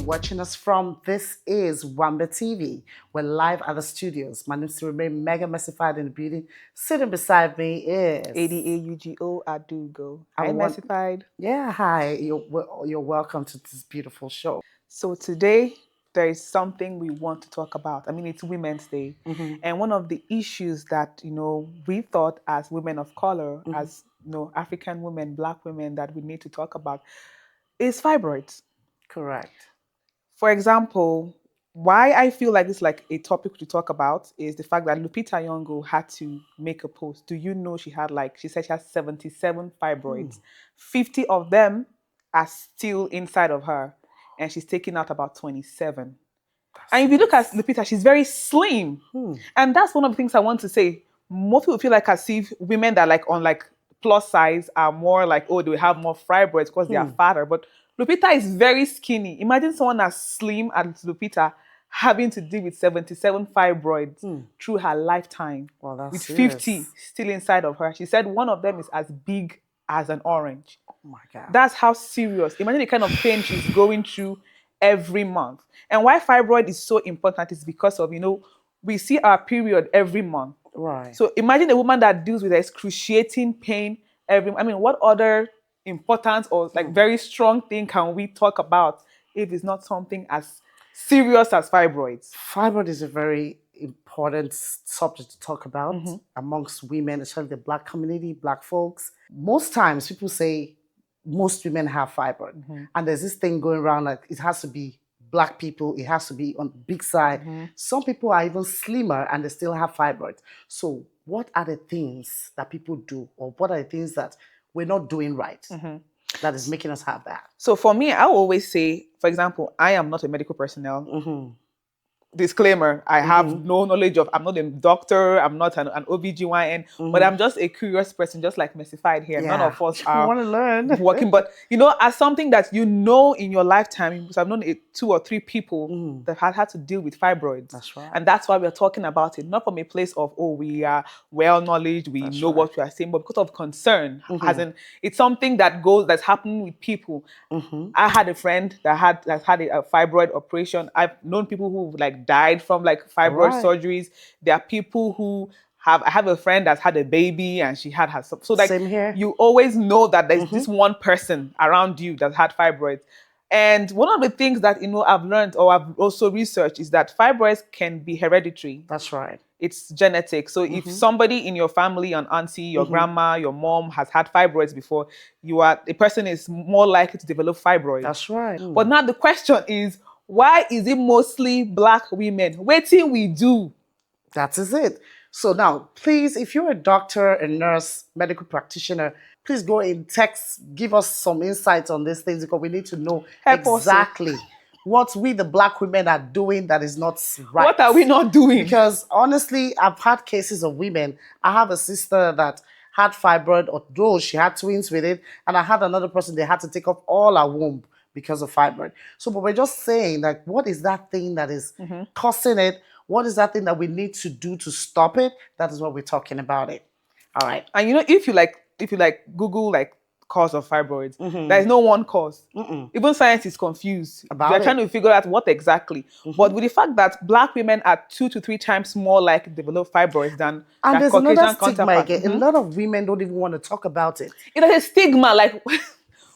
watching us from. This is WambeTV. We're live at the studios. My name is to remain mega messified in the building. Sitting beside me is ADAUGO Adugo. Hi, messified. Yeah, hi. You're welcome to this beautiful show. So today there is something we want to talk about. I mean, it's Women's Day, and one of the issues that we thought as women of color, as African women, Black women, that we need to talk about is fibroids. Correct. For example, why I feel like this is like a topic to talk about is the fact that Lupita Nyong'o had to make a post. Do you know she said she has 77 fibroids. 50 of them are still inside of her, and she's taking out about 27. And if you look at Lupita, she's very slim. And that's one of the things I want to say. Most people feel like as if women that are on plus size are more like, oh, they have more fibroids because they are fatter. But Lupita is very skinny. Imagine someone as slim as Lupita having to deal with 77 fibroids through her lifetime. Well, that's with serious. 50 still inside of her. She said one of them is as big as an orange. Oh my God. That's how serious. Imagine the kind of pain she's going through every month. And why fibroid is so important is because of, we see our period every month. Right. So imagine a woman that deals with excruciating pain what other important or very strong thing can we talk about if it's not something as serious as fibroids? Fibroid is a very important subject to talk about amongst women, especially the Black community, Black folks. Most times people say most women have fibroid. And there's this thing going around like it has to be Black people, it has to be on the big side. Some people are even slimmer and they still have fibroids. So what are the things that people do, or what are the things that we're not doing right that is making us have that? So for me, I always say, for example, I am not a medical personnel. Disclaimer, I have no knowledge of, I'm not a doctor, I'm not an OBGYN, but I'm just a curious person, just like Messified here. Yeah. None of us are want to learn. working, but as something that in your lifetime, because I've known 2 or 3 people that had to deal with fibroids. That's right. And that's why we're talking about it, not from a place of, oh, we are well knowledge, we know what we are saying, but because of concern, as in it's something that's happening with people. I had a friend that had a fibroid operation. I've known people who died from fibroid surgeries. There are people who I have a friend that's had a baby and she had her. So Same here. You always know that there's this one person around you that had fibroids. And one of the things that I've learned or I've also researched is that fibroids can be hereditary. That's right. It's genetic. So if somebody in your family, an auntie, your grandma, your mom has had fibroids before, the person is more likely to develop fibroids. That's right. But now the question is, why is it mostly Black women? What till we do? That is it. So now, please, if you're a doctor, a nurse, medical practitioner, please go in text, give us some insights on these things because we need to know exactly what we, the Black women, are doing that is not right. What are we not doing? Because honestly, I've had cases of women. I have a sister that had fibroid, although she had twins with it, and I had another person, they had to take off all her womb because of fibroid. So, but we're just saying, what is that thing that is causing it? What is that thing that we need to do to stop it? That is what we're talking about it. All right. And if you Google cause of fibroids, there is no one cause. Even science is confused. They're trying to figure out what exactly. But with the fact that Black women are 2 to 3 times more likely to develop fibroids than and there's Caucasian another stigma counterparts. again. A lot of women don't even want to talk about it. It is a stigma,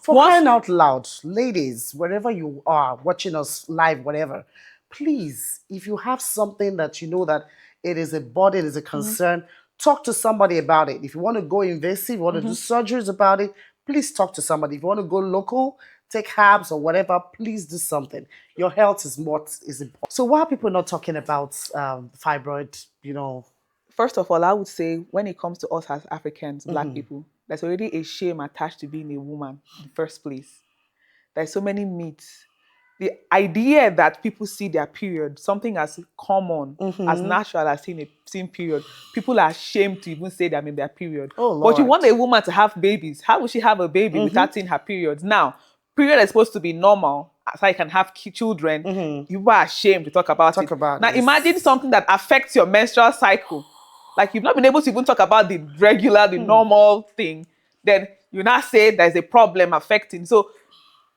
For crying out loud, ladies, wherever you are, watching us live, whatever, please, if you have something that you know that it is a body, it is a concern, talk to somebody about it. If you want to go invasive, you want to do surgeries about it, please talk to somebody. If you want to go local, take herbs or whatever, please do something. Your health is what is important. So why are people not talking about fibroid, First of all, I would say when it comes to us as Africans, Black people, there's already a shame attached to being a woman in the first place. There's so many myths. The idea that people see their period, something as common, as natural as seeing period, people are ashamed to even say they're in their period. Oh, Lord. But you want a woman to have babies. How will she have a baby without seeing her periods? Now, period is supposed to be normal, so you can have children. You are ashamed to talk about it. Now, imagine something that affects your menstrual cycle. You've not been able to even talk about the regular, the normal thing. Then you now say there's a problem affecting. So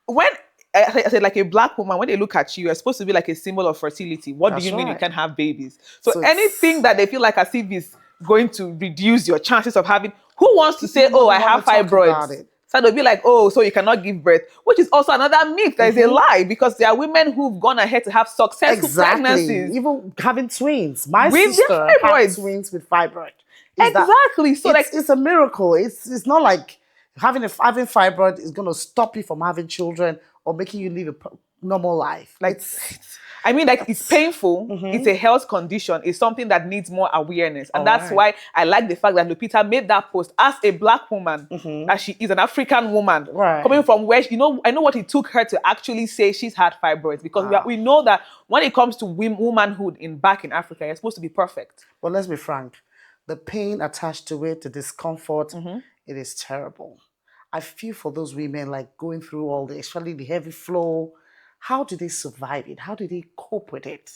when I said, like a black woman, when they look at you, you're supposed to be like a symbol of fertility. What do That's you mean you right. can't have babies? So So anything that they feel like as if is going to reduce your chances of having, who wants to say, people oh, I wouldn't want have to talk about fibroids? it. So they'll be like, oh, so you cannot give birth, which is also another myth. That is a lie, because there are women who've gone ahead to have successful Exactly. pregnancies Even having twins. My with their sister had fibroids. twins with fibroid. Is that Exactly. So like, it's a miracle. It's not like having fibroid is going to stop you from having children or making you live a normal life. like I mean, like, it's painful. Mm-hmm. It's a health condition. It's something that needs more awareness. And All that's right. why I like the fact that Lupita made that post as a black woman, as she is an African woman, Mm-hmm. Right. coming from where, I know what it took her to actually say she's had fibroids, because we know that when it comes to womanhood back in Africa, you're supposed to be perfect. But let's be frank, the pain attached to it, the discomfort, Mm-hmm. it is terrible. I feel for those women like going through all this, especially the heavy flow. How do they survive it? How do they cope with it?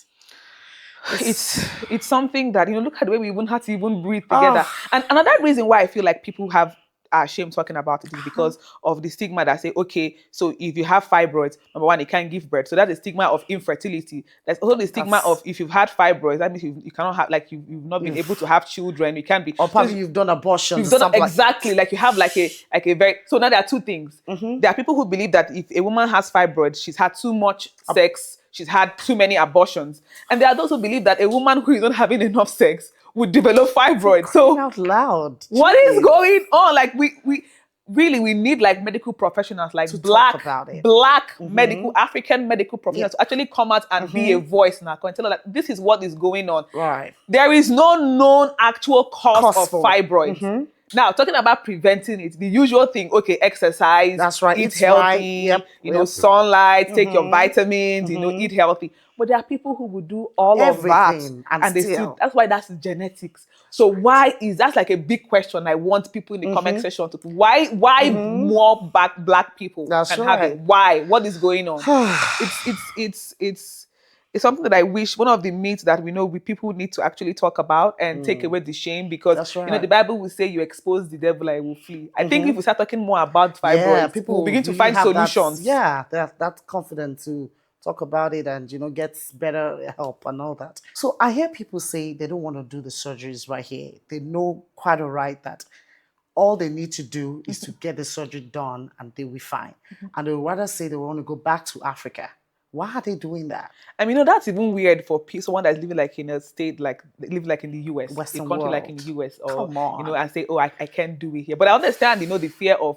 It's something that, look at the way we even had to even breathe together. And another reason why I feel like people are ashamed talking about it is because of the stigma that say, okay, so if you have fibroids, number one, you can't give birth. So that's the stigma of infertility. There's also the stigma of, if you've had fibroids, that means you cannot have, like, you've not been able to have children. You can't be, or probably you've done abortion. You've done exactly, like you have like a very. So now there are two things. There are people who believe that if a woman has fibroids, she's had too much sex, she's had too many abortions, and there are those who believe that a woman who is not having enough sex would develop fibroids. So out loud, what is going on? Like, we really need like medical professionals, like black medical African medical professionals to actually come out and be a voice now and tell us that this is what is going on. Right. There is no known actual cause of fibroids. Now, talking about preventing it, the usual thing, okay, exercise, that's right, eat healthy, sunlight, take your vitamins, eat healthy. But there are people who will do all of that, and they still, that's why that's genetics. So why is that's like a big question I want people in the comment section to put. Why more black people can have it? Why? What is going on? It's something that I wish, one of the myths that we know people need to actually talk about and take away the shame, because the Bible will say you expose the devil and he will flee. I think if we start talking more about fibroids, people will begin to find solutions. That confidence to talk about it and get better help and all that. So I hear people say they don't want to do the surgeries right here. They know quite all right that all they need to do is to get the surgery done and they'll be fine. And they would rather say they want to go back to Africa. Why are they doing that? I mean, that's even weird for someone that's living like in a state, like live like in the US, Western a country world. like in the US, or Come on. and say, oh, I can't do it here. But I understand, the fear of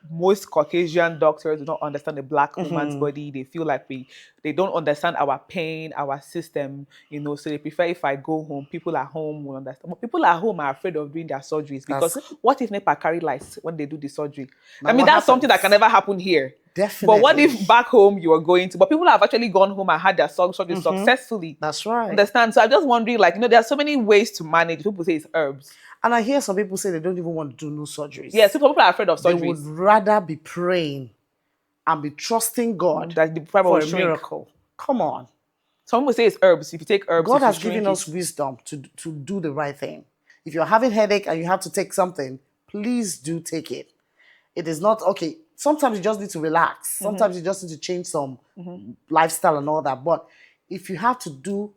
most Caucasian doctors do not understand the black woman's body. They feel like they don't understand our pain, our system, so they prefer if I go home, people at home will understand. But people at home are afraid of doing their surgeries because what if NEPA carry lights when they do the surgery? Now, I mean, that's something that can never happen here. Definitely. But what if back home you are going to? But people have actually gone home and had their surgery successfully. That's right. Understand? So I'm just wondering, like, there are so many ways to manage. People say it's herbs. And I hear some people say they don't even want to do no surgeries. Yeah, so people are afraid of surgeries. They would rather be praying and be trusting God that the for a miracle. Come on. Some people say it's herbs. If you take herbs, God has given us wisdom to do the right thing. If you're having headache and you have to take something, please do take it. It is not, okay, sometimes you just need to relax. Sometimes you just need to change some lifestyle and all that. But if you have to do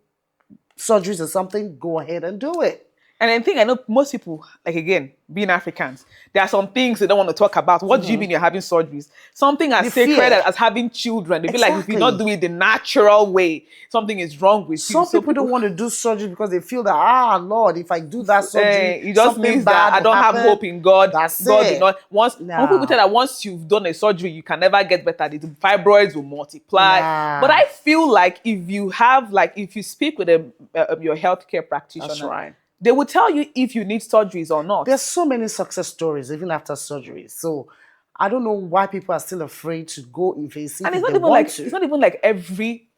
surgeries or something, go ahead and do it. And I think I know most people, like, again, being Africans, there are some things they don't want to talk about. What do you mean you're having surgeries? Something as sacred as having children. They feel like if you not do it the natural way, something is wrong with you. Some people don't want to do surgery because they feel that, Lord, if I do that surgery, it just means that I don't have hope in God. That's God it. Did not. Some people tell that once you've done a surgery, you can never get better. The fibroids will multiply. But I feel like if you speak with your healthcare practitioner, that's right, they will tell you if you need surgeries or not. There's so many success stories even after surgeries. So I don't know why people are still afraid to go invasive. And it's not even like every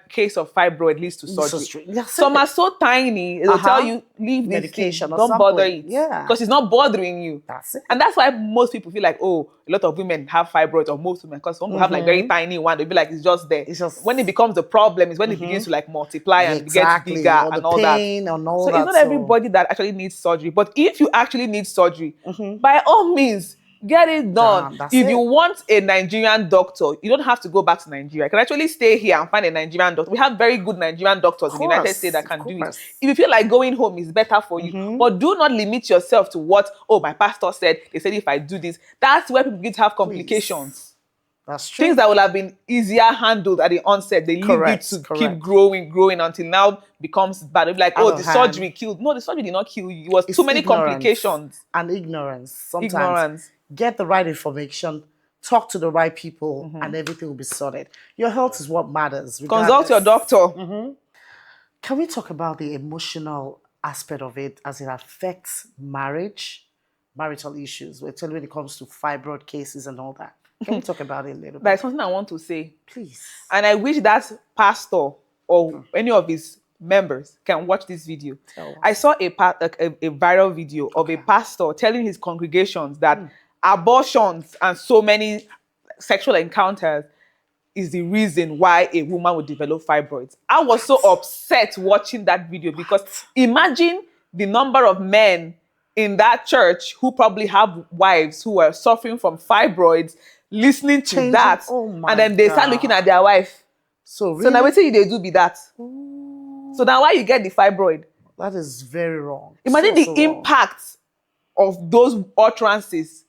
case of fibroid leads to surgery. Some are so tiny, it'll tell you, leave medication, don't bother it. Yeah. Because it's not bothering you. That's it. And that's why most people feel like, oh, a lot of women have fibroids, or most women, because some people have like very tiny one, they'll be like, it's just there. It's just, when it becomes a problem is when it begins to like multiply and get bigger and all that. So it's not everybody that actually needs surgery. But if you actually need surgery, by all means, Get it done. That's If it. you want a Nigerian doctor, you don't have to go back to Nigeria. You can actually stay here and find a Nigerian doctor. We have very good Nigerian doctors in the United States that can do it. If you feel like going home is better for you, but do not limit yourself to what, oh, my pastor said, they said if I do this. That's where people begin to have complications. Please. That's true. Things that would have been easier handled at the onset, they leave you to keep growing until now becomes bad. Like, oh, the surgery killed. No, the surgery did not kill you. It was too many complications. And ignorance. Sometimes get the right information, talk to the right people, and everything will be sorted. Your health is what matters. Consult your doctor. Can we talk about the emotional aspect of it as it affects marriage, marital issues, when it comes to fibroid cases and all that? Can we talk about it a little bit? That's something I want to say. Please. And I wish that pastor or any of his members can watch this video. I saw a viral video of a pastor telling his congregations that abortions and so many sexual encounters is the reason why a woman would develop fibroids. I was so upset watching that video because imagine the number of men in that church who probably have wives who are suffering from fibroids, listening to that, and then they start looking at their wife. So now what they do be that? So now why you get the fibroid? That is very wrong. Imagine the impact of those utterances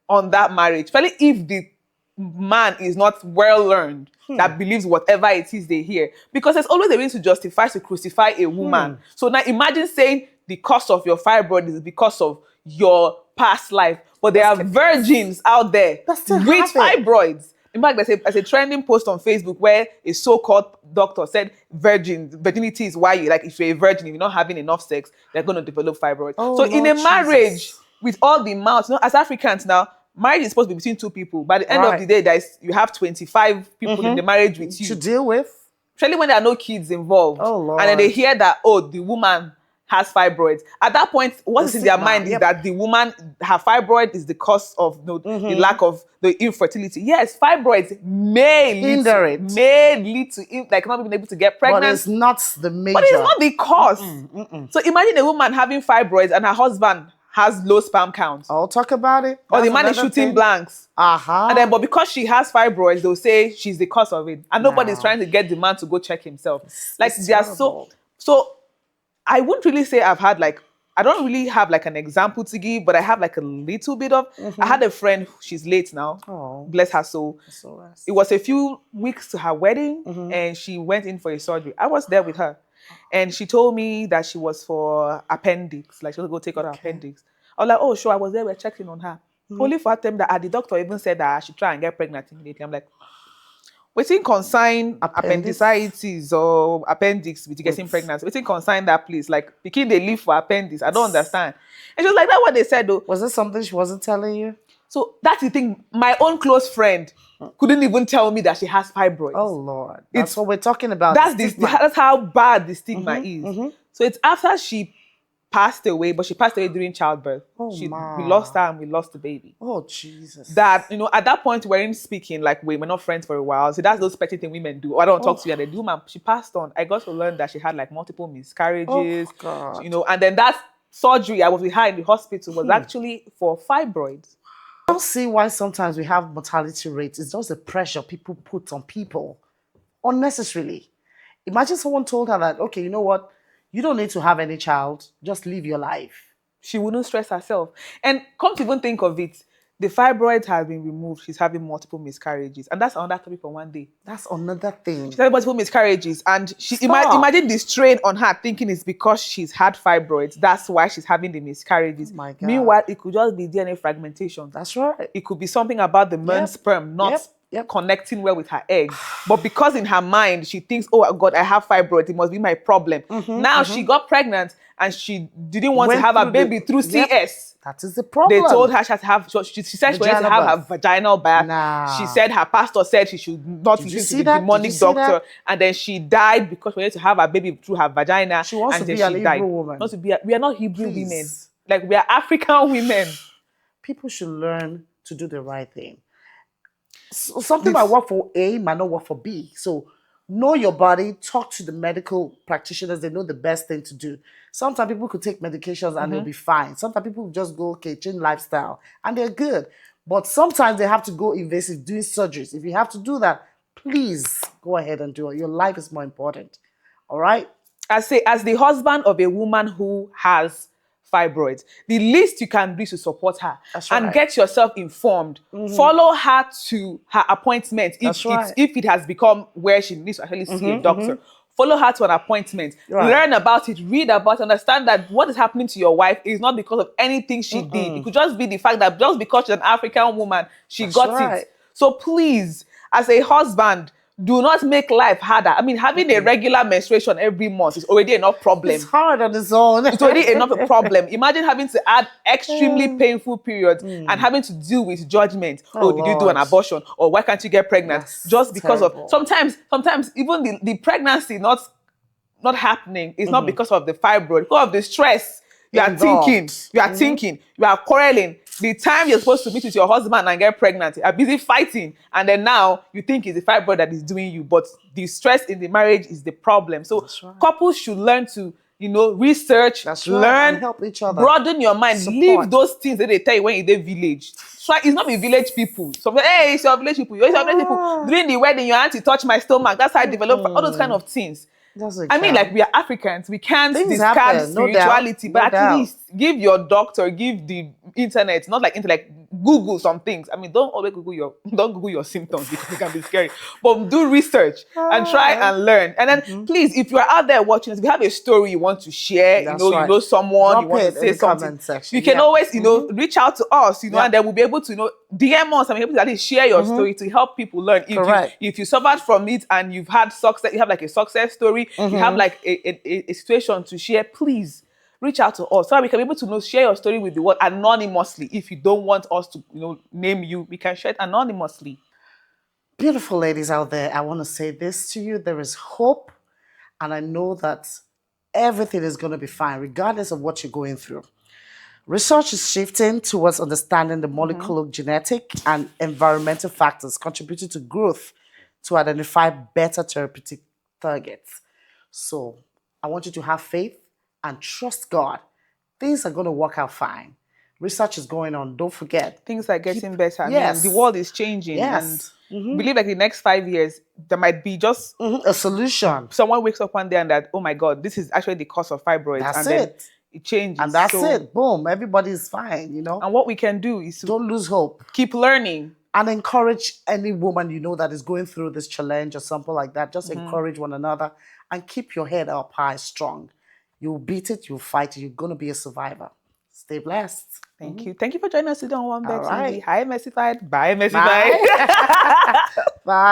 on that marriage. Especially if the man is not well learned, that believes whatever it is they hear. Because there's always a reason to crucify a woman. So now imagine saying the cause of your fibroid is because of your past life. But there are virgins out there with fibroids. In fact, there's a trending post on Facebook where a so-called doctor said virginity is why if you're a virgin, if you're not having enough sex, they're going to develop fibroids. So in a marriage with all the mouths, as Africans now, marriage is supposed to be between two people. By the end of the day, you have 25 people in the marriage with you to deal with. Especially when there are no kids involved. Oh, Lord. And then they hear that, the woman has fibroids. At that point, what is in their mind is that the woman, her fibroid is the cause of the lack of the infertility. Yes, fibroids may lead to not being able to get pregnant. But it's not the major. But it's not the cause. So imagine a woman having fibroids and her husband has low sperm counts. I'll talk about it. Or the man is shooting blanks. And then, but because she has fibroids, they'll say she's the cause of it. And nobody's trying to get the man to go check himself. They are so I wouldn't really say I've had I don't really have an example to give, but I have a little bit of. I had a friend, she's late now. Oh, bless her soul. It was a few weeks to her wedding and she went in for a surgery. I was there with her. And she told me that she was for appendix, she was going to go take out her appendix. I was like, oh, sure, I was there, we're checking on her. Only for her time that the doctor even said that I should try and get pregnant immediately. I'm like, waiting consign appendicitis or appendix with getting pregnant. Waiting consign that place. Picking they leave for appendix. I don't understand. And she was like, that's what they said though. Was it something she wasn't telling you? So that's the thing. My own close friend couldn't even tell me that she has fibroids. Oh Lord. That's what we're talking about. That's how bad the stigma is. So it's after she passed away, but she passed away during childbirth. We lost her and we lost the baby. Oh Jesus. That, at that point we weren't speaking, we're not friends for a while. So that's those petty things women do. I don't talk to you. And the woman, she passed on. I got to learn that she had multiple miscarriages. Oh, God. And then that surgery I was with her in the hospital was actually for fibroids. I don't see why sometimes we have mortality rates. It's just the pressure people put on people unnecessarily. Imagine someone told her that, okay, you know what? You don't need to have any child. Just live your life. She wouldn't stress herself. And come to even think of it, the fibroids have been removed. She's having multiple miscarriages. And that's another topic for one day. That's another thing. She's having multiple miscarriages. And imagine the strain on her thinking it's because she's had fibroids. That's why she's having the miscarriages. Oh my God. Meanwhile, it could just be DNA fragmentation. That's right. It could be something about the man's sperm not connecting well with her egg. But because in her mind, she thinks, oh God, I have fibroids. It must be my problem. Now she got pregnant and she didn't want to have a baby through CS. That is the problem. They told her she had to have, she said she wanted to have her vaginal birth. She said her pastor said she should not listen to the demonic doctor. And then she died because she wanted to have a baby through her vagina. She wants to be an Hebrew woman. We are not Hebrew women. We are African women. People should learn to do the right thing. So something might work for A might not work for B. So know your body, talk to the medical practitioners. They know the best thing to do. Sometimes people could take medications and they'll be fine. Sometimes people just go, okay, change lifestyle and they're good. But sometimes they have to go invasive, doing surgeries. If you have to do that, please go ahead and do it. Your life is more important. All right? As the husband of a woman who has fibroids, the least you can do is to support her. That's and right. get yourself informed. Follow her to her appointment That's right. if it has become where she needs to actually see a doctor. Follow her to an appointment. Right. Learn about it, read about it, understand that what is happening to your wife is not because of anything she did. It could just be the fact that just because she's an African woman, she That's got right. it. So please, as a husband, do not make life harder. I mean, having a regular menstruation every month is already enough problem. It's hard on its own. It's already enough a problem. Imagine having to add extremely painful periods and having to deal with judgment. Oh, did you do an Lord. abortion? Or why can't you get pregnant? That's Just because terrible. of sometimes even the pregnancy not happening is not because of the fibroid, because of the stress. You are thinking, you are quarreling. The time you're supposed to meet with your husband and get pregnant, you are busy fighting. And then now you think it's the fibroid that is doing you, but the stress in the marriage is the problem. So couples should learn to, research, learn, and help each other. broaden your mind, leave those things that they tell you when you're in the village. So it's not the village people. So, hey, it's your village people. It's your village people. During the wedding, your auntie touched my stomach. That's how I developed all those kind of things. I mean, like, we are Africans. We can't discard spirituality, but at least give your doctor, give the internet, not like Google some things. I mean, don't Google your symptoms because it can be scary. But do research and try and learn. And then please, if you are out there watching us, if you have a story you want to share, you know someone, you want to say something, you can always, reach out to us, and then we'll be able to, DM us and be able to at least share your story to help people learn. If you suffered from it and you've had success, you have like a success story, you have like a situation to share, please reach out to us so that we can be able to share your story with the world anonymously. If you don't want us to name you, we can share it anonymously. Beautiful ladies out there, I want to say this to you. There is hope, and I know that everything is going to be fine regardless of what you're going through. Research is shifting towards understanding the molecular, genetic, and environmental factors contributing to growth to identify better therapeutic targets. So I want you to have faith and trust God. Things are going to work out fine. Research is going on. Don't forget. Things are getting better. Yes. I mean, the world is changing. Yes. And believe like the next 5 years, there might be just a solution. Someone wakes up one day and that, oh my God, this is actually the cause of fibroids. That's and it. Then it changes. And that's it. Boom. Everybody's fine, And what we can do is to don't lose hope. Keep learning. And encourage any woman that is going through this challenge or something like that. Just encourage one another and keep your head up high, strong. You'll beat it, you'll fight it, you're going to be a survivor. Stay blessed. Thank you. Thank you for joining us today on WambeTV. Right. Hi, Messified. Bye, Messified. Bye. Bye.